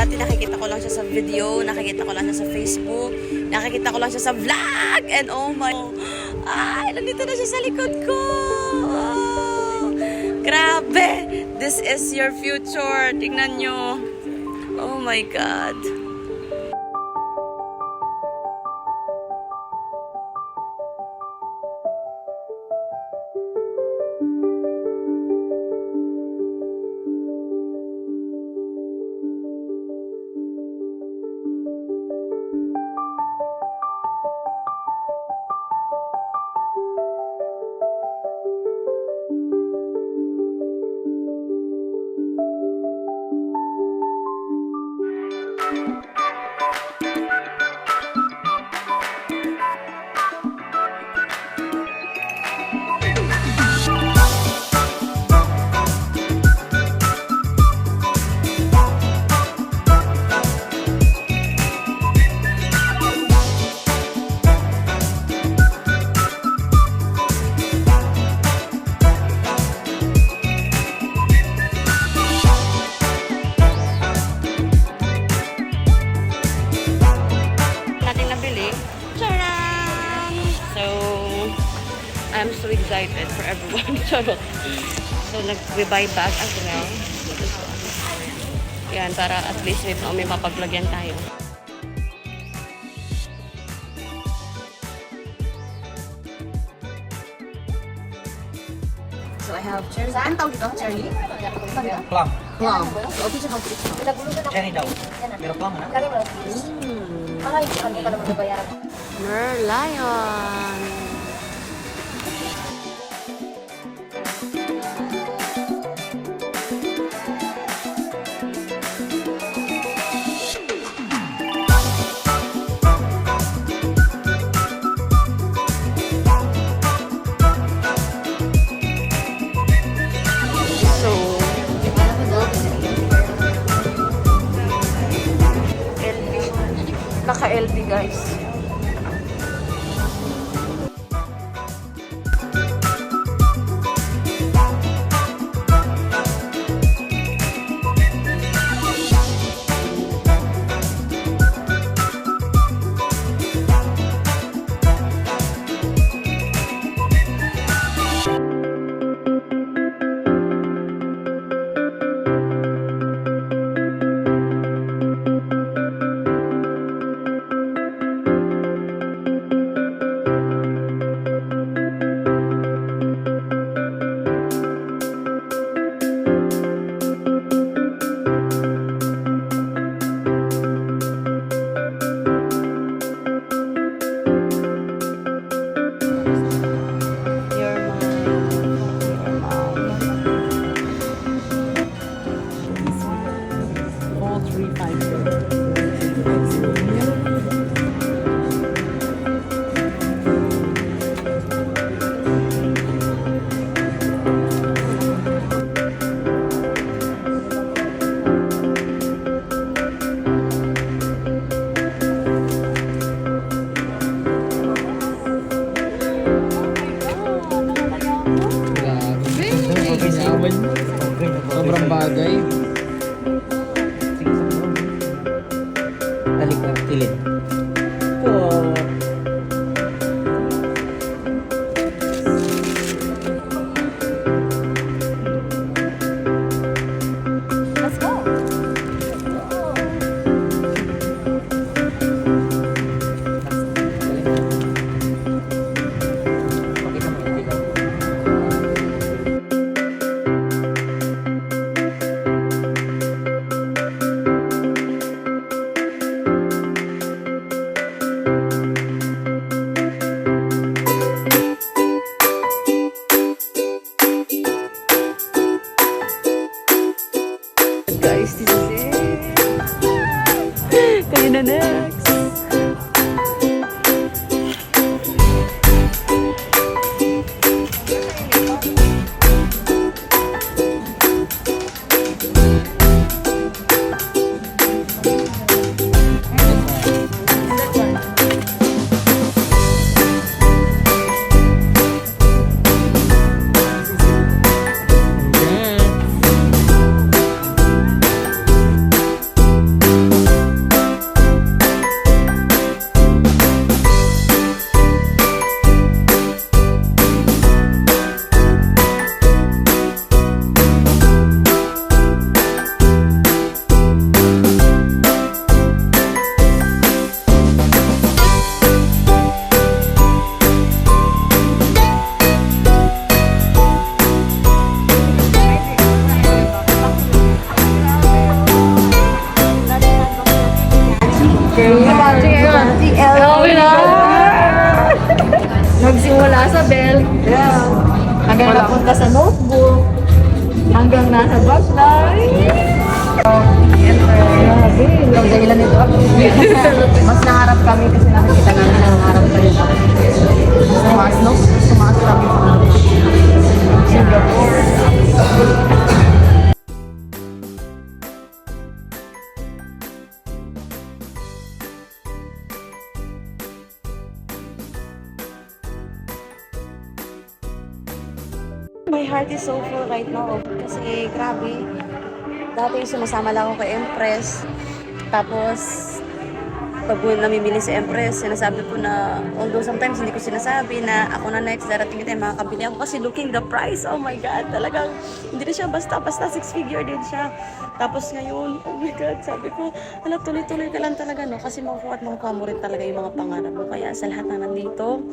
Dati nakikita ko lang siya sa video, nakikita ko lang siya sa Facebook, nakikita ko lang siya sa vlog, and oh my... Ay, nandito na siya sa likod ko! Oh, grabe! This is your future. Tingnan nyo. Oh my God. I'm so excited for everyone. So, nag-buy bag as well. Yan, para at least may mapaglagyan tayo. So, I have cherry. Saan tawag dito? Cherry? Plum. Plum. Okay siya kang Cherry daw. Pero plum na. Merlion. Naka-LB guys. Sobrang bagay. Talik na, kilid. Let's go. Guys, this is it. Kayo na next. sa notebook, hanggang nasa backlight. Grabe, yung dahilan nito ako. Mas nangarap kami kasi nakikita namin na nangarap pa rin ako. Mas tumaas, no? Mas tumaas kami sa Singapore. My heart is so full right now kasi grabe. Dati sumasama lang ako kay Empress. Tapos, pag namimili si Empress, sinasabi ko na, although sometimes hindi ko sinasabi na ako na next, darating tayo makakabili ako kasi looking the price, oh my God, talagang hindi na siya basta 6-figure din siya. Tapos ngayon, oh my God, sabi ko, ala, tuloy-tuloy ka lang talaga, no? Kasi makukuha at makukuha mo rin talaga yung mga pangarap mo. Kaya sa lahat na nandito,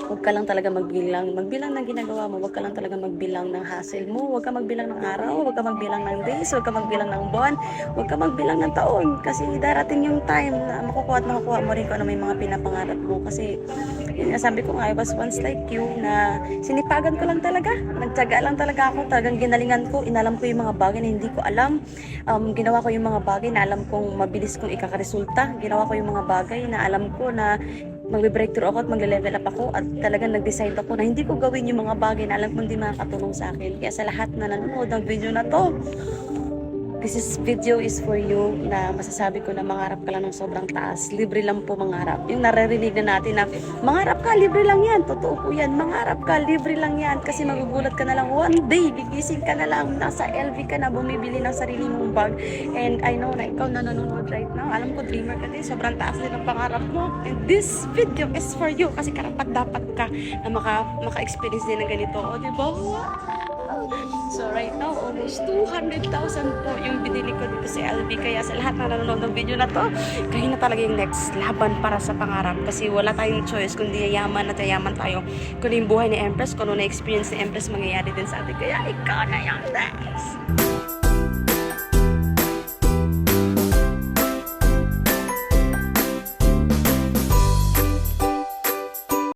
huwag ka lang talaga magbilang ng ginagawa mo, huwag ka lang talaga magbilang ng hassle mo, huwag ka magbilang ng araw, huwag ka magbilang ng days, huwag ka magbilang ng buwan, huwag ka magbilang ng taon, kasi darating yung time na makukuha at makukuha mo rin kung ano may mga pinapangarap mo. Kasi yun nga, sabi ko nga, I was once like you, na sinipagan ko lang talaga, nagtyaga lang talaga ako, talagang ginalingan ko, inalam ko yung mga bagay na hindi ko alam, ginawa ko yung mga bagay na alam kong mabilis kong ikakaresulta, ginawa ko yung mga bagay na alam ko na magbe-breakthrough ako at magle-level up ako at talagang nag-decide ako na hindi ko gawin yung mga bagay na alam kong hindi makakatulong sa akin. Kaya sa lahat na nanonood ng video na to, video is for you, na masasabi ko na mangarap ka lang ng sobrang taas. Libre lang po mangarap. Yung naririnig na natin na mangarap ka, libre lang yan. Totoo po yan. Mangarap ka, libre lang yan. Kasi magugulat ka na lang one day, gigising ka na lang, nasa LV ka na, bumibili ng sarili mong bag. And I know na ikaw na nanonood right now. Alam ko, dreamer ka din. Sobrang taas din ang pangarap mo. And this video is for you. Kasi karapat dapat ka na maka-experience din ng ganito. O, diba? Wow! So right now, almost 200,000 po yung binili ko dito sa LV. Kaya sa lahat na nanonood ng video na to, kayo na talaga yung next laban para sa pangarap. Kasi wala tayong choice kundi yayaman at yayaman tayo. Kung yung buhay ni Empress, kung ano na experience ni Empress, mangyayari din sa atin. Kaya ikaw na yung next!